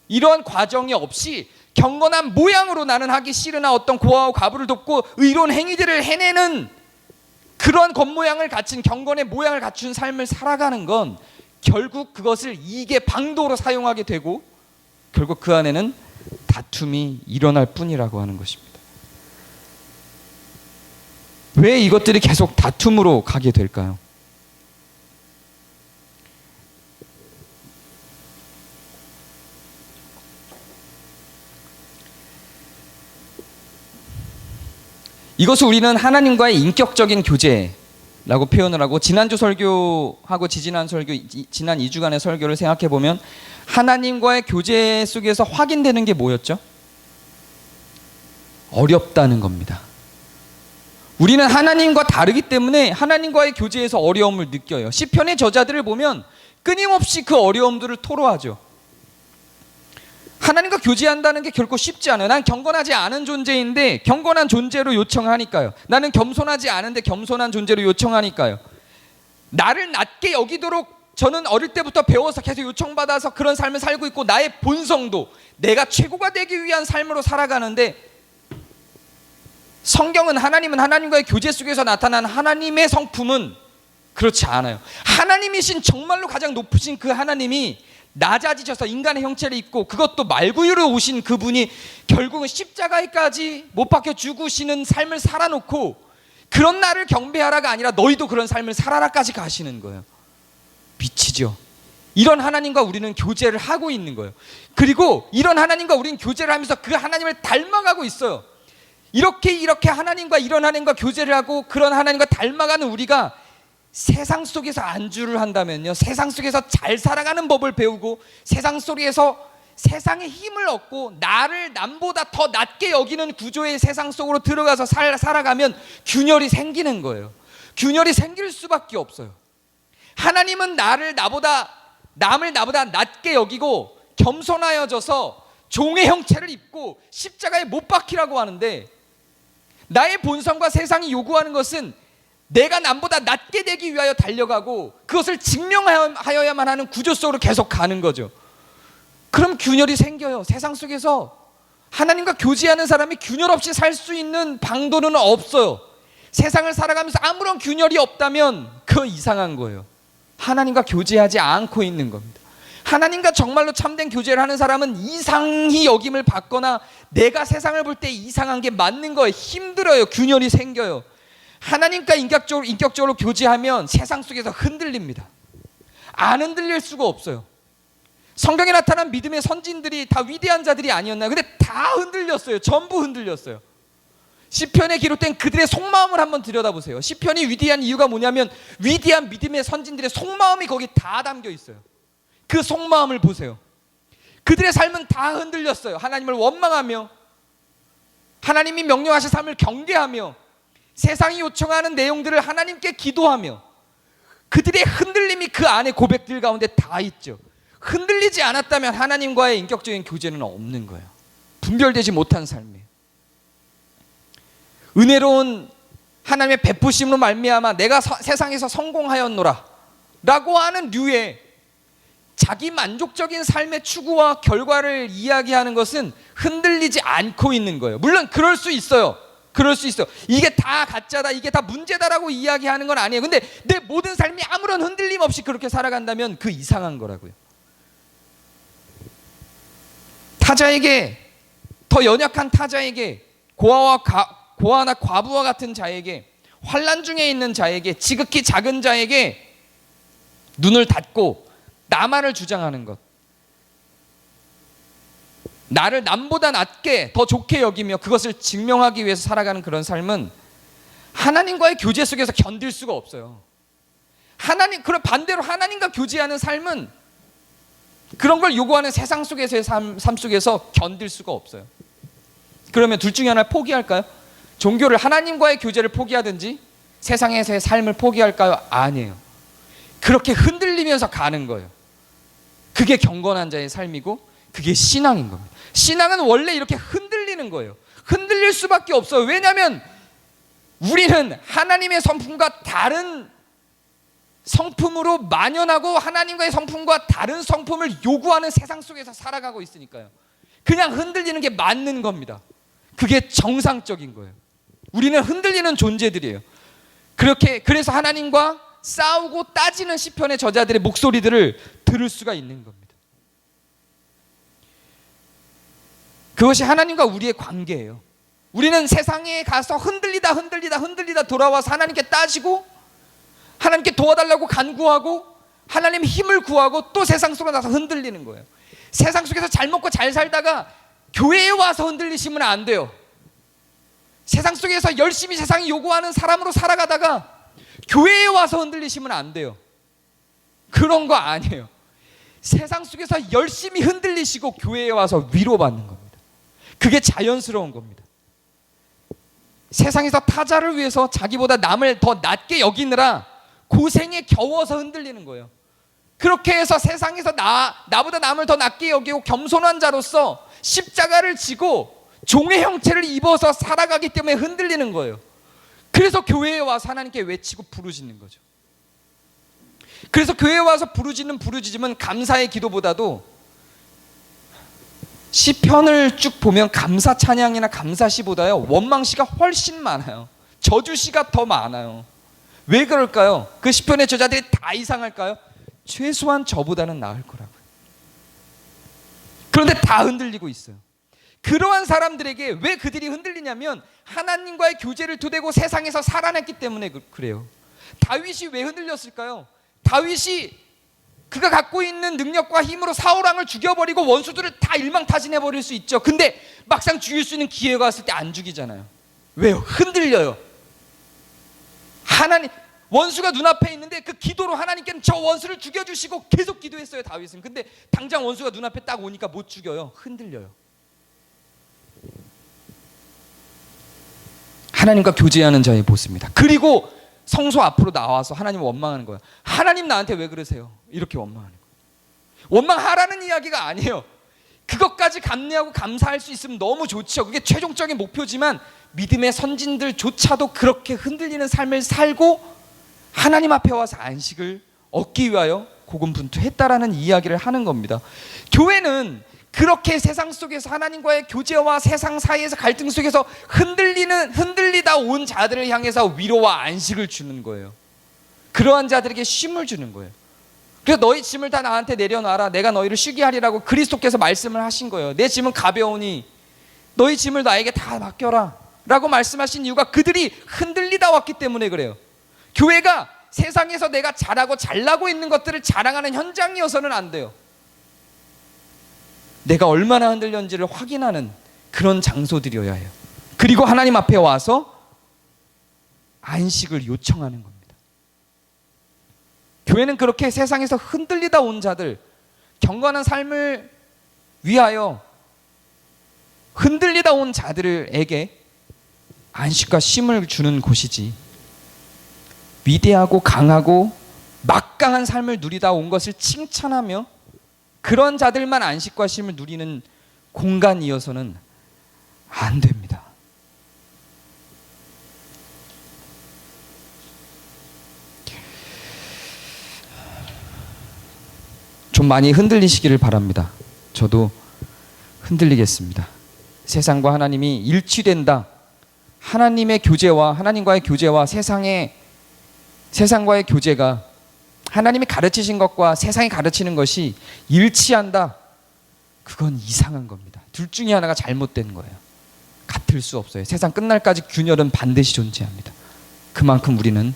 이러한 과정이 없이 경건한 모양으로 나는 하기 싫으나 어떤 고아와 과부를 돕고 의로운 행위들을 해내는 그런 겉모양을 갖춘, 경건의 모양을 갖춘 삶을 살아가는 건 결국 그것을 이익의 방도로 사용하게 되고 결국 그 안에는 다툼이 일어날 뿐이라고 하는 것입니다. 왜 이것들이 계속 다툼으로 가게 될까요? 이것을 우리는 하나님과의 인격적인 교제라고 표현을 하고, 지난주 설교하고 지난 2주간의 설교를 생각해 보면 하나님과의 교제 속에서 확인되는 게 뭐였죠? 어렵다는 겁니다. 우리는 하나님과 다르기 때문에 하나님과의 교제에서 어려움을 느껴요. 시편의 저자들을 보면 끊임없이 그 어려움들을 토로하죠. 하나님과 교제한다는 게 결코 쉽지 않아요. 난 경건하지 않은 존재인데 경건한 존재로 요청하니까요. 나는 겸손하지 않은데 겸손한 존재로 요청하니까요. 나를 낮게 여기도록 저는 어릴 때부터 배워서 계속 요청받아서 그런 삶을 살고 있고, 나의 본성도 내가 최고가 되기 위한 삶으로 살아가는데, 성경은 하나님은 하나님과의 교제 속에서 나타난 하나님의 성품은 그렇지 않아요. 하나님이신 정말로 가장 높으신 그 하나님이 낮아지셔서 인간의 형체를 입고, 그것도 말구유로 오신 그분이 결국은 십자가에까지 못 박혀 죽으시는 삶을 살아놓고 그런 나를 경배하라가 아니라 너희도 그런 삶을 살아라까지 가시는 거예요. 미치죠. 이런 하나님과 우리는 교제를 하고 있는 거예요. 그리고 이런 하나님과 우리는 교제를 하면서 그 하나님을 닮아가고 있어요. 이렇게 하나님과 이런 하나님과 교제를 하고 그런 하나님과 닮아가는 우리가 세상 속에서 안주를 한다면요, 세상 속에서 잘 살아가는 법을 배우고 세상 속에서 세상의 힘을 얻고 나를 남보다 더 낮게 여기는 구조의 세상 속으로 들어가서 살아가면 균열이 생기는 거예요. 균열이 생길 수밖에 없어요. 하나님은 남을 나보다 낮게 여기고 겸손하여져서 종의 형체를 입고 십자가에 못 박히라고 하는데, 나의 본성과 세상이 요구하는 것은 내가 남보다 낮게 되기 위하여 달려가고 그것을 증명하여야만 하는 구조 속으로 계속 가는 거죠. 그럼 균열이 생겨요. 세상 속에서 하나님과 교제하는 사람이 균열 없이 살 수 있는 방도는 없어요. 세상을 살아가면서 아무런 균열이 없다면 그거 이상한 거예요. 하나님과 교제하지 않고 있는 겁니다. 하나님과 정말로 참된 교제를 하는 사람은 이상히 여김을 받거나 내가 세상을 볼 때 이상한 게 맞는 거예요. 힘들어요. 균열이 생겨요. 하나님과 인격적으로 교제하면 세상 속에서 흔들립니다. 안 흔들릴 수가 없어요. 성경에 나타난 믿음의 선진들이 다 위대한 자들이 아니었나요? 근데 다 흔들렸어요. 전부 흔들렸어요. 시편에 기록된 그들의 속마음을 한번 들여다보세요. 시편이 위대한 이유가 뭐냐면 위대한 믿음의 선진들의 속마음이 거기 다 담겨 있어요. 그 속마음을 보세요. 그들의 삶은 다 흔들렸어요. 하나님을 원망하며 하나님이 명령하신 삶을 경계하며 세상이 요청하는 내용들을 하나님께 기도하며, 그들의 흔들림이 그 안에 고백들 가운데 다 있죠. 흔들리지 않았다면 하나님과의 인격적인 교제는 없는 거예요. 분별되지 못한 삶이에요. 은혜로운 하나님의 베푸심으로 말미암아 내가 세상에서 성공하였노라 라고 하는 류의 자기 만족적인 삶의 추구와 결과를 이야기하는 것은 흔들리지 않고 있는 거예요. 물론 그럴 수 있어요. 이게 다 가짜다, 이게 다 문제다라고 이야기하는 건 아니에요. 근데 내 모든 삶이 아무런 흔들림 없이 그렇게 살아간다면 그 이상한 거라고요. 타자에게, 더 연약한 타자에게, 고아나 과부와 같은 자에게, 환난 중에 있는 자에게, 지극히 작은 자에게 눈을 닫고 나만을 주장하는 것, 나를 남보다 낮게 더 좋게 여기며 그것을 증명하기 위해서 살아가는 그런 삶은 하나님과의 교제 속에서 견딜 수가 없어요. 그런 반대로 하나님과 교제하는 삶은 그런 걸 요구하는 세상 속에서의 삶 속에서 견딜 수가 없어요. 그러면 둘 중에 하나를 포기할까요? 종교를, 하나님과의 교제를 포기하든지 세상에서의 삶을 포기할까요? 아니에요. 그렇게 흔들리면서 가는 거예요. 그게 경건한 자의 삶이고 그게 신앙인 겁니다. 신앙은 원래 이렇게 흔들리는 거예요. 흔들릴 수밖에 없어요. 왜냐하면 우리는 하나님의 성품과 다른 성품으로 만연하고 하나님과의 성품과 다른 성품을 요구하는 세상 속에서 살아가고 있으니까요. 그냥 흔들리는 게 맞는 겁니다. 그게 정상적인 거예요. 우리는 흔들리는 존재들이에요. 그래서 하나님과 싸우고 따지는 시편의 저자들의 목소리들을 들을 수가 있는 겁니다. 그것이 하나님과 우리의 관계예요. 우리는 세상에 가서 흔들리다 돌아와서 하나님께 따지고 하나님께 도와달라고 간구하고 하나님의 힘을 구하고 또 세상 속으로 나서 흔들리는 거예요. 세상 속에서 잘 먹고 잘 살다가 교회에 와서 흔들리시면 안 돼요. 세상 속에서 열심히 세상이 요구하는 사람으로 살아가다가 교회에 와서 흔들리시면 안 돼요. 그런 거 아니에요. 세상 속에서 열심히 흔들리시고 교회에 와서 위로받는 겁니다. 그게 자연스러운 겁니다. 세상에서 타자를 위해서 자기보다 남을 더 낮게 여기느라 고생에 겨워서 흔들리는 거예요. 그렇게 해서 세상에서 나보다 남을 더 낮게 여기고 겸손한 자로서 십자가를 지고 종의 형체를 입어서 살아가기 때문에 흔들리는 거예요. 그래서 교회에 와서 하나님께 외치고 부르짖는 거죠. 그래서 교회에 와서 부르짖는 부르짖음은 감사의 기도보다도, 시편을 쭉 보면 감사 찬양이나 감사시보다요 원망시가 훨씬 많아요. 저주시가 더 많아요. 왜 그럴까요? 그 시편의 저자들이 다 이상할까요? 최소한 저보다는 나을 거라고요. 그런데 다 흔들리고 있어요. 그러한 사람들에게 왜 그들이 흔들리냐면 하나님과의 교제를 토대고 세상에서 살아냈기 때문에 그래요. 다윗이 왜 흔들렸을까요? 다윗이 그가 갖고 있는 능력과 힘으로 사울왕을 죽여버리고 원수들을 다 일망타진해버릴 수 있죠. 근데 막상 죽일 수 있는 기회가 왔을 때 안 죽이잖아요. 왜요? 흔들려요. 원수가 눈앞에 있는데 그 기도로 하나님께는 저 원수를 죽여주시고 계속 기도했어요, 다윗은. 근데 당장 원수가 눈앞에 딱 오니까 못 죽여요. 흔들려요. 하나님과 교제하는 자의 모습입니다. 그리고 성소 앞으로 나와서 하나님을 원망하는 거야. 하나님 나한테 왜 그러세요? 이렇게 원망하는 거야. 원망하라는 이야기가 아니에요. 그것까지 감내하고 감사할 수 있으면 너무 좋죠. 그게 최종적인 목표지만 믿음의 선진들조차도 그렇게 흔들리는 삶을 살고 하나님 앞에 와서 안식을 얻기 위하여 고군분투했다라는 이야기를 하는 겁니다. 교회는 그렇게 세상 속에서 하나님과의 교제와 세상 사이에서 갈등 속에서 흔들리다 온 자들을 향해서 위로와 안식을 주는 거예요. 그러한 자들에게 쉼을 주는 거예요. 그래서 너희 짐을 다 나한테 내려놔라. 내가 너희를 쉬게 하리라고 그리스도께서 말씀을 하신 거예요. 내 짐은 가벼우니 너희 짐을 나에게 다 맡겨라 라고 말씀하신 이유가 그들이 흔들리다 왔기 때문에 그래요. 교회가 세상에서 내가 잘하고 잘나고 있는 것들을 자랑하는 현장이어서는 안 돼요. 내가 얼마나 흔들렸는지를 확인하는 그런 장소들이어야 해요. 그리고 하나님 앞에 와서 안식을 요청하는 겁니다. 교회는 그렇게 세상에서 흔들리다 온 자들, 경건한 삶을 위하여 흔들리다 온 자들에게 안식과 쉼을 주는 곳이지, 위대하고 강하고 막강한 삶을 누리다 온 것을 칭찬하며 그런 자들만 안식과 쉼을 누리는 공간이어서는 안 됩니다. 좀 많이 흔들리시기를 바랍니다. 저도 흔들리겠습니다. 세상과 하나님이 일치된다. 하나님의 교제와 하나님과의 교제와 세상과의 교제가 하나님이 가르치신 것과 세상이 가르치는 것이 일치한다. 그건 이상한 겁니다. 둘 중에 하나가 잘못된 거예요. 같을 수 없어요. 세상 끝날까지 균열은 반드시 존재합니다. 그만큼 우리는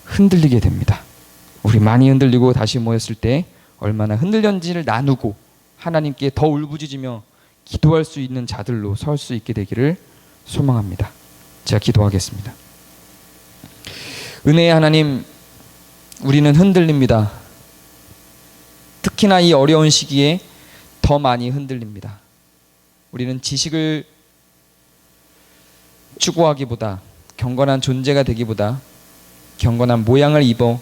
흔들리게 됩니다. 우리 많이 흔들리고 다시 모였을 때 얼마나 흔들렸는지를 나누고 하나님께 더 울부짖으며 기도할 수 있는 자들로 설 수 있게 되기를 소망합니다. 제가 기도하겠습니다. 은혜의 하나님, 우리는 흔들립니다. 특히나 이 어려운 시기에 더 많이 흔들립니다. 우리는 지식을 추구하기보다, 경건한 존재가 되기보다 경건한 모양을 입어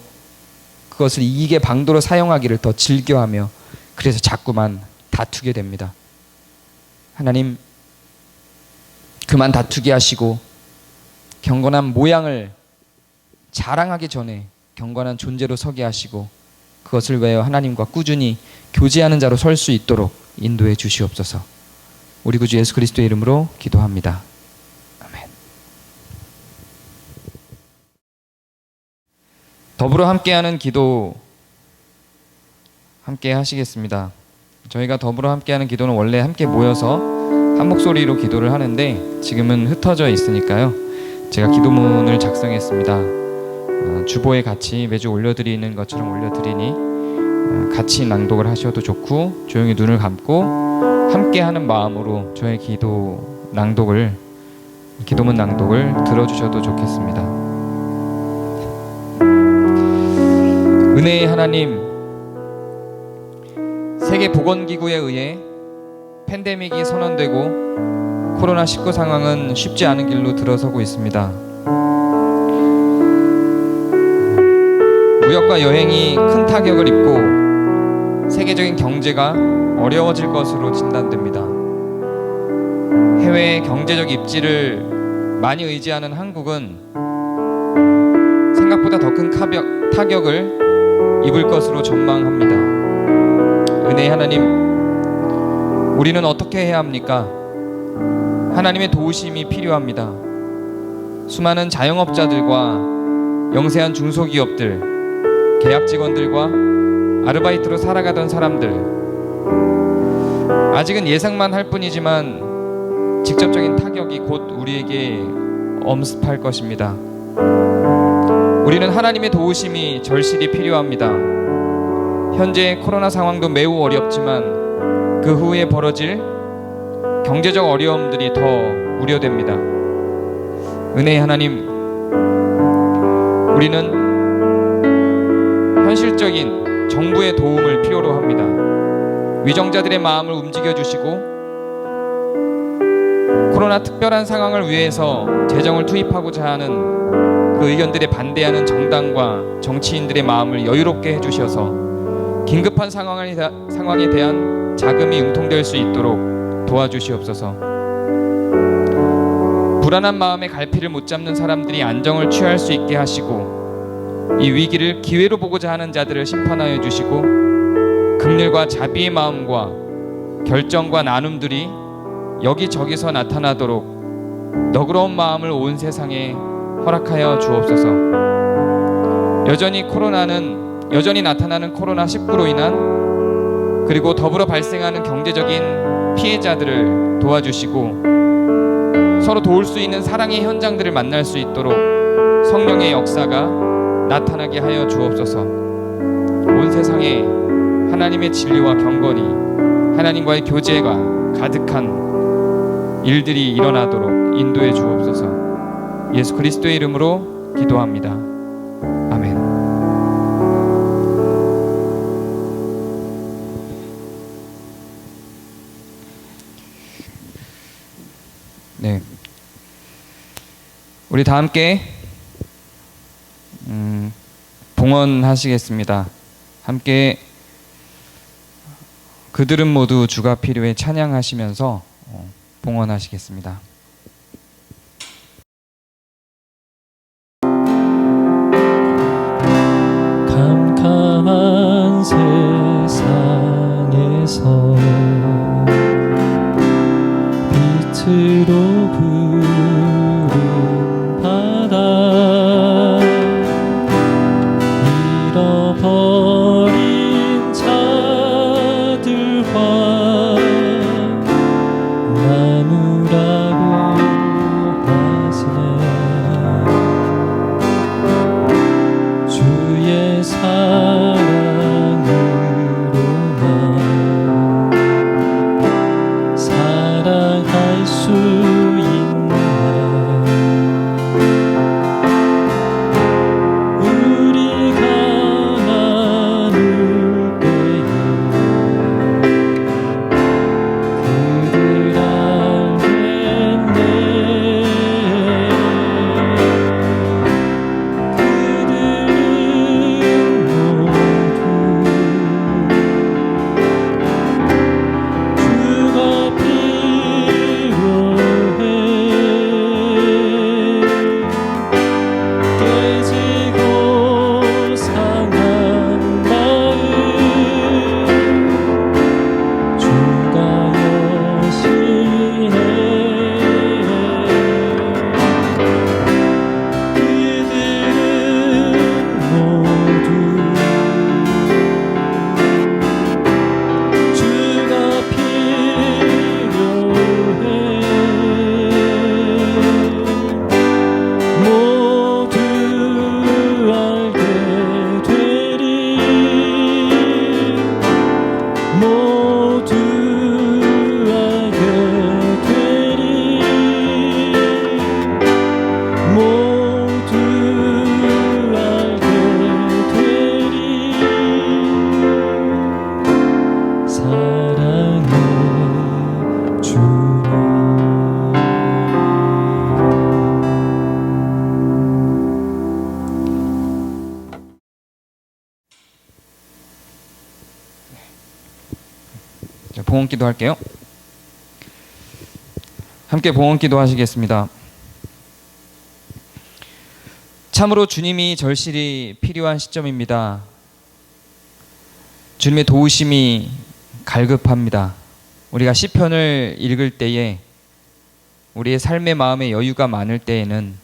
그것을 이익의 방도로 사용하기를 더 즐겨하며 그래서 자꾸만 다투게 됩니다. 하나님, 그만 다투게 하시고 경건한 모양을 자랑하기 전에 경건한 존재로 서게 하시고 그것을 위하여 하나님과 꾸준히 교제하는 자로 설 수 있도록 인도해 주시옵소서. 우리 구주 예수 그리스도의 이름으로 기도합니다. 아멘. 더불어 함께하는 기도 함께 하시겠습니다. 저희가 더불어 함께하는 기도는 원래 함께 모여서 한 목소리로 기도를 하는데 지금은 흩어져 있으니까요. 제가 기도문을 작성했습니다. 주보에 같이 매주 올려드리는 것처럼 올려드리니 같이 낭독을 하셔도 좋고 조용히 눈을 감고 함께하는 마음으로 저의 기도문 낭독을 들어주셔도 좋겠습니다. 은혜의 하나님, 세계보건기구에 의해 팬데믹이 선언되고 코로나19 상황은 쉽지 않은 길로 들어서고 있습니다. 무역과 여행이 큰 타격을 입고 세계적인 경제가 어려워질 것으로 진단됩니다. 해외의 경제적 입지를 많이 의지하는 한국은 생각보다 더 큰 타격을 입을 것으로 전망합니다. 은혜의 하나님, 우리는 어떻게 해야 합니까? 하나님의 도우심이 필요합니다. 수많은 자영업자들과 영세한 중소기업들, 계약 직원들과 아르바이트로 살아가던 사람들, 아직은 예상만 할 뿐이지만 직접적인 타격이 곧 우리에게 엄습할 것입니다. 우리는 하나님의 도우심이 절실히 필요합니다. 현재 코로나 상황도 매우 어렵지만 그 후에 벌어질 경제적 어려움들이 더 우려됩니다. 은혜의 하나님, 우리는 현실적인 정부의 도움을 필요로 합니다. 위정자들의 마음을 움직여 주시고 코로나 특별한 상황을 위해서 재정을 투입하고자 하는 그 의견들에 반대하는 정당과 정치인들의 마음을 여유롭게 해주셔서 긴급한 상황에 대한 자금이 융통될 수 있도록 도와주시옵소서. 불안한 마음에 갈피를 못 잡는 사람들이 안정을 취할 수 있게 하시고 이 위기를 기회로 보고자 하는 자들을 심판하여 주시고 긍휼과 자비의 마음과 결정과 나눔들이 여기저기서 나타나도록 너그러운 마음을 온 세상에 허락하여 주옵소서. 여전히 나타나는 코로나19로 인한 그리고 더불어 발생하는 경제적인 피해자들을 도와주시고 서로 도울 수 있는 사랑의 현장들을 만날 수 있도록 성령의 역사가 나타나게 하여 주옵소서. 온 세상에 하나님의 진리와 경건이, 하나님과의 교제가 가득한 일들이 일어나도록 인도해 주옵소서. 예수 그리스도의 이름으로 기도합니다. 아멘. 네, 우리 다 함께 봉헌하시겠습니다. 함께 그들은 모두 주가 필요해 찬양하시면서 봉헌하시겠습니다. 캄캄한 세상에서 빛으로 부른 바다 잃어버린 자들과 나누라고 하시네. 주의 사랑으로만 사랑할 수 있네. 우리가 나눌 때에 그들 알겠네. 그들은 모두 주가 필요해. 깨지고 상한 마음 주가 여시네. 그들은 모두 주가 필요해. 모두 알게 되리. 모두 알게 되리. 모두 알게 되리. 사랑의 주님. 봉헌기도 할게요. 함께 봉헌기도 하시겠습니다. 참으로 주님이 절실히 필요한 시점입니다. 주님의 도우심이 갈급합니다. 우리가 시편을 읽을 때에 우리의 삶의 마음에 여유가 많을 때에는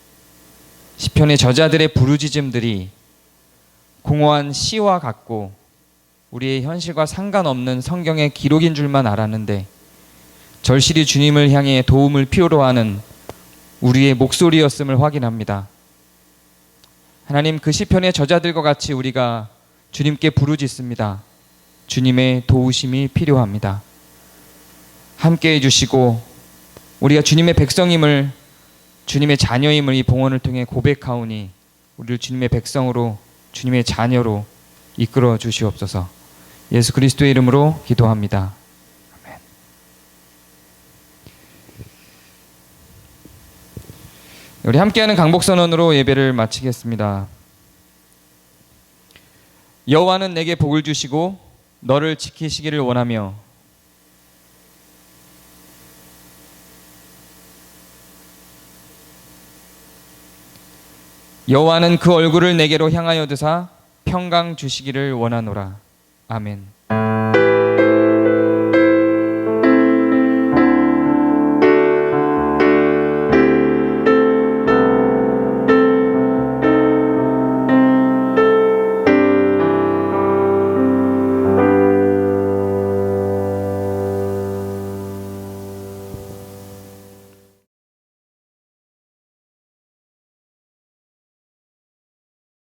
시편의 저자들의 부르짖음들이 공허한 시와 같고 우리의 현실과 상관없는 성경의 기록인 줄만 알았는데 절실히 주님을 향해 도움을 필요로 하는 우리의 목소리였음을 확인합니다. 하나님, 그 시편의 저자들과 같이 우리가 주님께 부르짖습니다. 주님의 도우심이 필요합니다. 함께 해주시고 우리가 주님의 백성임을, 주님의 자녀임을 이 봉헌을 통해 고백하오니 우리를 주님의 백성으로, 주님의 자녀로 이끌어 주시옵소서. 예수 그리스도의 이름으로 기도합니다. 아멘. 우리 함께하는 강복선언으로 예배를 마치겠습니다. 여호와는 내게 복을 주시고 너를 지키시기를 원하며 여호와는 그 얼굴을 내게로 향하여 드사 평강 주시기를 원하노라. 아멘.